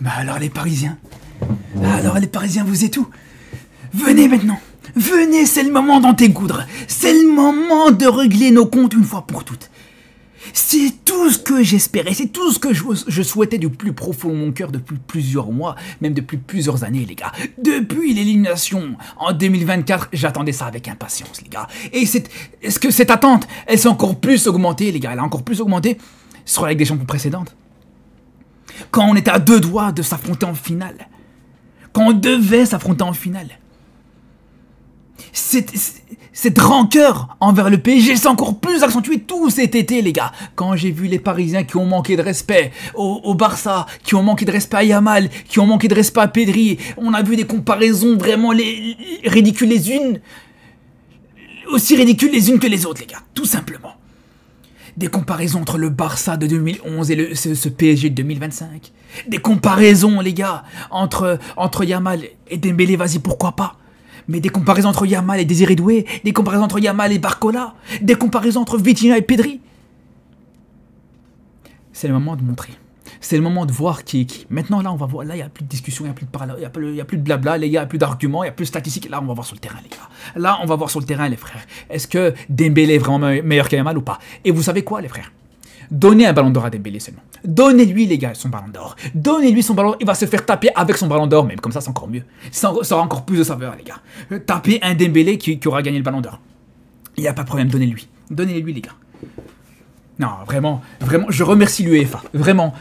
Bah alors les Parisiens. Alors les Parisiens, vous êtes où? Venez maintenant. Venez, c'est le moment d'en découdre. C'est le moment de régler nos comptes une fois pour toutes. C'est tout ce que j'espérais, c'est tout ce que je souhaitais du plus profond de mon cœur depuis plusieurs mois, même depuis plusieurs années, les gars. Depuis l'élimination en 2024, j'attendais ça avec impatience, les gars. Et est-ce que cette attente, elle s'est encore plus augmentée, les gars? Elle a encore plus augmenté sur la Ligue des Champions précédente. Quand on était à deux doigts de s'affronter en finale. Quand on devait s'affronter en finale. Cette rancœur envers le PSG s'est encore plus accentuée tout cet été, les gars. Quand j'ai vu les Parisiens qui ont manqué de respect au Barça, qui ont manqué de respect à Yamal, qui ont manqué de respect à Pedri, on a vu des comparaisons vraiment ridicules les unes, aussi ridicules les unes que les autres, les gars, tout simplement. Des comparaisons entre le Barça de 2011 et ce PSG de 2025. Des comparaisons, les gars, entre Yamal et Dembélé, vas-y, pourquoi pas. Mais des comparaisons entre Yamal et Désiré Doué, des comparaisons entre Yamal et Barcola, des comparaisons entre Vitinha et Pedri. C'est le moment de montrer. C'est le moment de voir qui est qui. Maintenant, là, on va voir. Là, il n'y a plus de discussion, il n'y a plus de parole, il n'y a plus de blabla, les gars, il n'y a plus d'arguments, il n'y a plus de statistiques. Là, on va voir sur le terrain, les gars. Là, on va voir sur le terrain, les frères. Est-ce que Dembélé est vraiment meilleur que Yamal ou pas? Et vous savez quoi, les frères? Donnez un ballon d'or à Dembélé seulement. Donnez-lui, les gars, son ballon d'or. Donnez-lui son ballon d'or. Il va se faire taper avec son ballon d'or, même. Comme ça, c'est encore mieux. Ça aura encore plus de saveur, les gars. Tapez un Dembélé qui aura gagné le ballon d'or. Il n'y a pas de problème, donnez-lui. Donnez-lui, les gars. Non, vraiment, je remercie l'UEFA. Vraiment.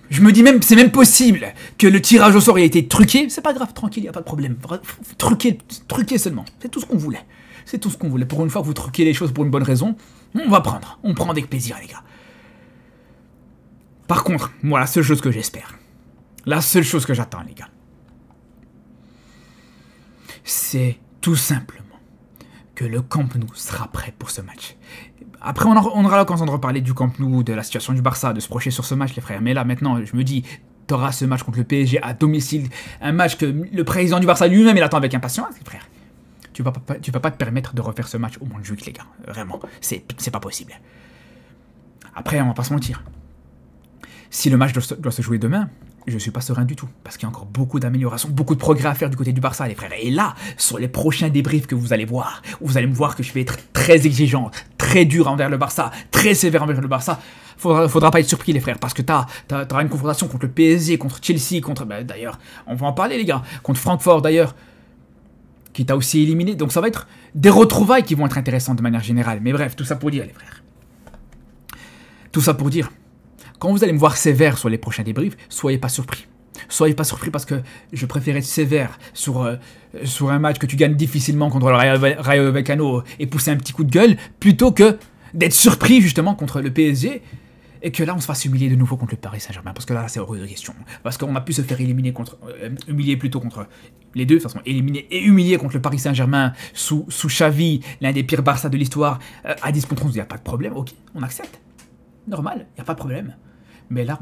Je me dis même, c'est même possible que le tirage au sort ait été truqué. C'est pas grave, tranquille, il n'y a pas de problème. Truqué seulement. C'est tout ce qu'on voulait. C'est tout ce qu'on voulait. Pour une fois que vous truquez les choses pour une bonne raison, on va prendre. On prend avec plaisir, les gars. Par contre, moi, la seule chose que j'espère, la seule chose que j'attends, les gars, c'est tout simplement que le Camp Nou sera prêt pour ce match. Après, on aura l'occasion de reparler du Camp Nou, de la situation du Barça, de se projeter sur ce match, les frères. Mais là, maintenant, je me dis, t'auras ce match contre le PSG à domicile, un match que le président du Barça lui-même, il attend avec impatience, les frères. Tu vas pas te permettre de refaire ce match au mois de juillet, les gars. Vraiment, c'est pas possible. Après, on va pas se mentir. Si le match doit se jouer demain, je ne suis pas serein du tout. Parce qu'il y a encore beaucoup d'améliorations, beaucoup de progrès à faire du côté du Barça, les frères. Et là, sur les prochains débriefs que vous allez voir, vous allez me voir que je vais être très exigeant, très dur envers le Barça, très sévère envers le Barça. Faudra pas être surpris, les frères, parce que t'auras une confrontation contre le PSG, contre Chelsea, contre... Bah, d'ailleurs, on va en parler, les gars. Contre Francfort, d'ailleurs, qui t'a aussi éliminé. Donc ça va être des retrouvailles qui vont être intéressantes de manière générale. Mais bref, tout ça pour dire, les frères. Tout ça pour dire... Quand vous allez me voir sévère sur les prochains débriefs, soyez pas surpris. Soyez pas surpris parce que je préfère être sévère sur un match que tu gagnes difficilement contre le Rayo Vallecano et pousser un petit coup de gueule, plutôt que d'être surpris justement contre le PSG et que là on se fasse humilier de nouveau contre le Paris Saint-Germain. Parce que là c'est hors de question. Parce qu'on a pu se faire éliminer humilier plutôt contre les deux, de toute façon éliminer et humilier contre le Paris Saint-Germain sous Xavi, l'un des pires Barça de l'histoire, à 10 contre 11, il n'y a pas de problème, ok, on accepte. Normal, il n'y a pas de problème. Mais là,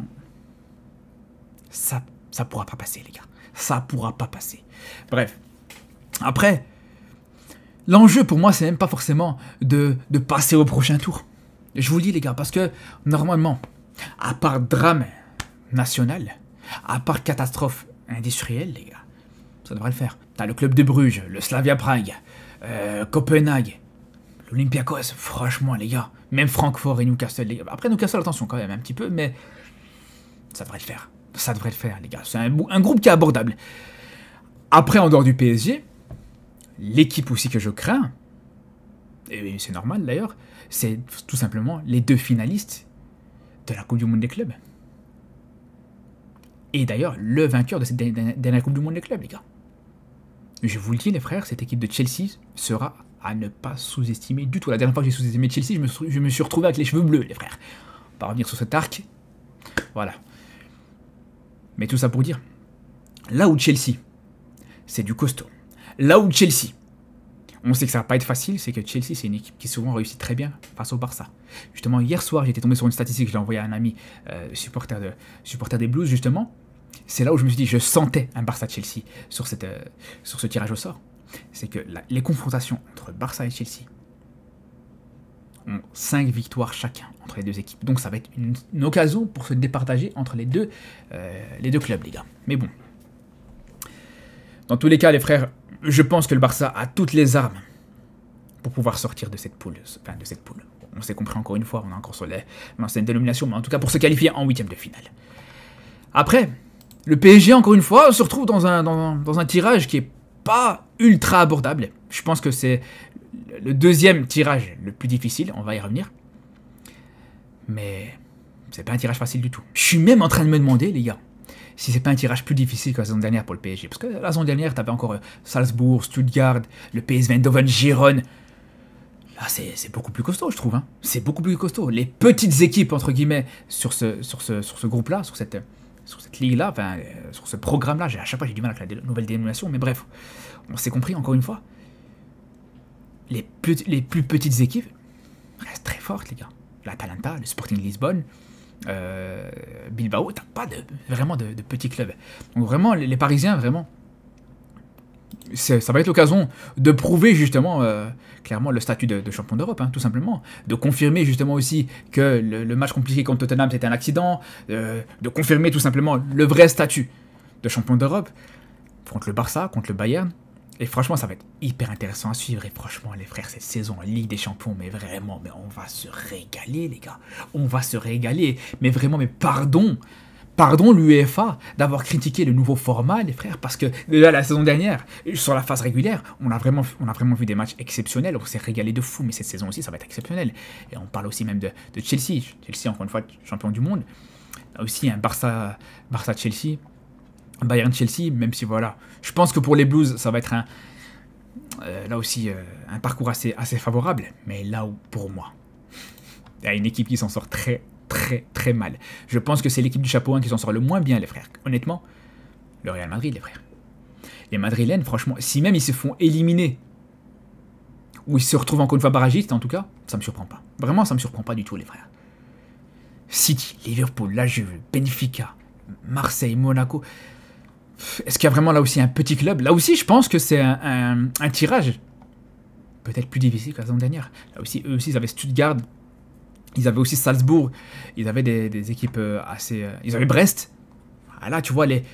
ça pourra pas passer, les gars. Ça pourra pas passer. Bref. Après, l'enjeu pour moi, c'est même pas forcément de passer au prochain tour. Je vous le dis, les gars, parce que normalement, à part drame national, à part catastrophe industrielle, les gars, ça devrait le faire. T'as le club de Bruges, le Slavia Prague, Copenhague, l'Olympiakos, franchement, les gars. Même Francfort et Newcastle, les gars. Après, Newcastle, attention quand même, un petit peu, mais ça devrait le faire. Ça devrait le faire, les gars. C'est un groupe qui est abordable. Après, en dehors du PSG, l'équipe aussi que je crains, et c'est normal d'ailleurs, c'est tout simplement les deux finalistes de la Coupe du Monde des clubs. Et d'ailleurs, le vainqueur de cette dernière Coupe du Monde des clubs, les gars. Je vous le dis, les frères, cette équipe de Chelsea sera à ne pas sous-estimer du tout. La dernière fois que j'ai sous-estimé Chelsea, je me suis retrouvé avec les cheveux bleus, les frères. On va revenir sur cet arc. Voilà. Mais tout ça pour dire, là où Chelsea, c'est du costaud. Là où Chelsea, on sait que ça va pas être facile, c'est que Chelsea, c'est une équipe qui souvent réussit très bien face au Barça. Justement, hier soir, j'étais tombé sur une statistique que j'ai envoyée à un ami supporter des Blues, justement. C'est là où je me suis dit, je sentais un Barça-Chelsea sur ce tirage au sort. C'est que les confrontations entre Barça et Chelsea ont 5 victoires chacun entre les deux équipes. Donc ça va être une occasion pour se départager entre les deux clubs, les gars. Mais bon. Dans tous les cas, les frères, je pense que le Barça a toutes les armes pour pouvoir sortir de cette poule. On s'est compris encore une fois, on est encore sur l'ancienne dénomination, mais en tout cas pour se qualifier en 8e de finale. Après, le PSG, encore une fois, se retrouve dans un tirage qui est pas ultra abordable. Je pense que c'est le deuxième tirage le plus difficile, on va y revenir. Mais c'est pas un tirage facile du tout. Je suis même en train de me demander, les gars, si c'est pas un tirage plus difficile que la saison dernière pour le PSG. Parce que la saison dernière, t'avais encore Salzbourg, Stuttgart, le PSV Eindhoven, Gérone. Là, c'est beaucoup plus costaud, je trouve. Hein. C'est beaucoup plus costaud. Les petites équipes, entre guillemets, sur ce groupe-là, sur cette ligue-là, enfin, sur ce programme-là, à chaque fois j'ai du mal avec la nouvelle dénomination, mais bref, on s'est compris, encore une fois, les plus petites équipes restent très fortes, les gars. L'Atalanta, le Sporting Lisbonne, Bilbao, t'as pas vraiment de petits clubs. Donc vraiment, les Parisiens, vraiment, ça va être l'occasion de prouver justement clairement le statut de champion d'Europe, hein, tout simplement. De confirmer justement aussi que le match compliqué contre Tottenham c'était un accident, de confirmer tout simplement le vrai statut de champion d'Europe contre le Barça, contre le Bayern. Et franchement, ça va être hyper intéressant à suivre. Et franchement, les frères, cette saison en Ligue des Champions, mais vraiment, mais on va se régaler, les gars. On va se régaler. Mais vraiment, mais pardon l'UEFA d'avoir critiqué le nouveau format, les frères, parce que déjà la saison dernière, sur la phase régulière, on a vraiment vu des matchs exceptionnels, on s'est régalé de fou, mais cette saison aussi, ça va être exceptionnel. Et on parle aussi même de Chelsea. Chelsea, encore une fois, champion du monde. Là aussi, un Barça-Chelsea, Bayern-Chelsea, même si voilà, je pense que pour les Blues, ça va être là aussi un parcours assez favorable, mais là où, pour moi, il y a une équipe qui s'en sort très mal. Je pense que c'est l'équipe du chapeau 1 qui s'en sort le moins bien, les frères. Honnêtement, le Real Madrid, les frères. Les Madrilènes, franchement, si même ils se font éliminer, ou ils se retrouvent encore une fois barragistes, en tout cas, ça me surprend pas. Vraiment, ça me surprend pas du tout, les frères. City, Liverpool, la Juve, Benfica, Marseille, Monaco. Est-ce qu'il y a vraiment là aussi un petit club? Là aussi, je pense que c'est un tirage peut-être plus difficile que la saison dernière. Là aussi, eux aussi, ils avaient Stuttgart. Ils avaient aussi Salzbourg, ils avaient des équipes assez... ils avaient Brest. Là, tu vois, les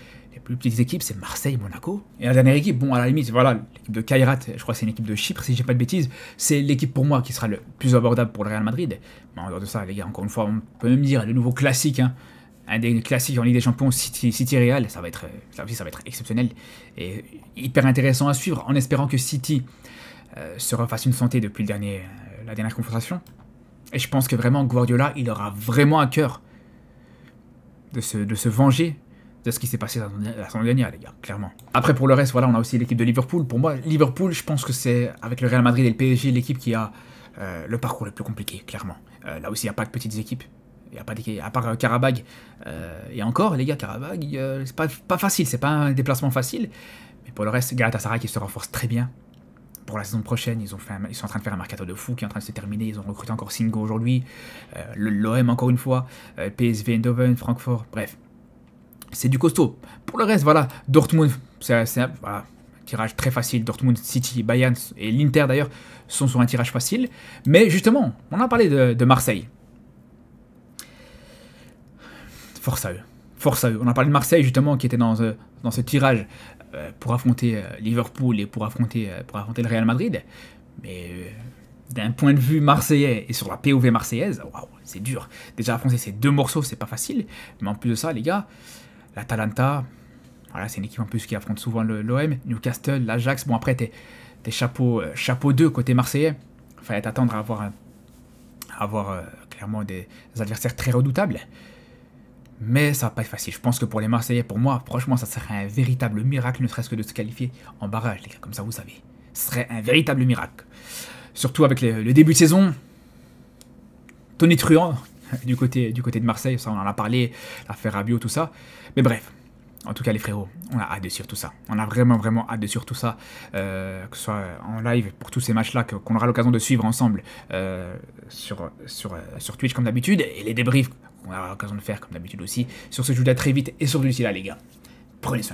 plus petites équipes, c'est Marseille, Monaco. Et la dernière équipe, bon, à la limite, voilà, l'équipe de Kairat, je crois que c'est une équipe de Chypre, si je dis pas de bêtises. C'est l'équipe pour moi qui sera le plus abordable pour le Real Madrid. Mais en dehors de ça, les gars, encore une fois, on peut même dire le nouveau classique, hein, un des classiques en Ligue des Champions, City Real, ça aussi, ça va être exceptionnel et hyper intéressant à suivre, en espérant que City se refasse une santé depuis la dernière confrontation. Et je pense que vraiment Guardiola, il aura vraiment à cœur de se venger de ce qui s'est passé la saison dernière, les gars, clairement. Après, pour le reste, voilà, on a aussi l'équipe de Liverpool. Pour moi, Liverpool, je pense que c'est, avec le Real Madrid et le PSG, l'équipe qui a le parcours le plus compliqué, clairement. Là aussi, il n'y a pas de petites équipes. Il n'y a pas d'équipe, à part Karabag. Et encore, les gars, Karabag, c'est pas facile, c'est pas un déplacement facile. Mais pour le reste, Galatasaray qui se renforce très bien. Pour la saison prochaine, ils sont en train de faire un mercato de fou qui est en train de se terminer. Ils ont recruté encore Singo aujourd'hui. L'OM encore une fois. PSV Eindhoven, Francfort. Bref, c'est du costaud. Pour le reste, voilà. Dortmund, c'est voilà, un tirage très facile. Dortmund, City, Bayern et l'Inter d'ailleurs sont sur un tirage facile. Mais justement, on a parlé de Marseille. Force à eux. Force à eux. On a parlé de Marseille justement qui était dans ce tirage pour affronter Liverpool et pour affronter le Real Madrid. Mais d'un point de vue marseillais et sur la POV marseillaise, waouh, c'est dur. Déjà affronter ces deux morceaux, c'est pas facile. Mais en plus de ça, les gars, l'Atalanta, voilà, c'est une équipe en plus qui affronte souvent l'OM, Newcastle, l'Ajax. Bon après, t'es chapeau 2 côté marseillais. Fallait t'attendre à avoir clairement des adversaires très redoutables. Mais ça va pas être facile. Je pense que pour les Marseillais, pour moi, franchement, ça serait un véritable miracle, ne serait-ce que de se qualifier en barrage, les gars. Comme ça, vous savez. Ce serait un véritable miracle. Surtout avec le début de saison. Tonitruant du côté de Marseille. Ça, on en a parlé. L'affaire Rabiot, tout ça. Mais bref. En tout cas, les frérots, on a hâte de suivre tout ça. On a vraiment hâte de suivre tout ça. Que ce soit en live pour tous ces matchs-là qu'on aura l'occasion de suivre ensemble sur Twitch comme d'habitude. Et les débriefs qu'on aura l'occasion de faire comme d'habitude aussi. Sur ce, je vous dis à très vite et sur celui-ci là, les gars. Prenez soin de vous.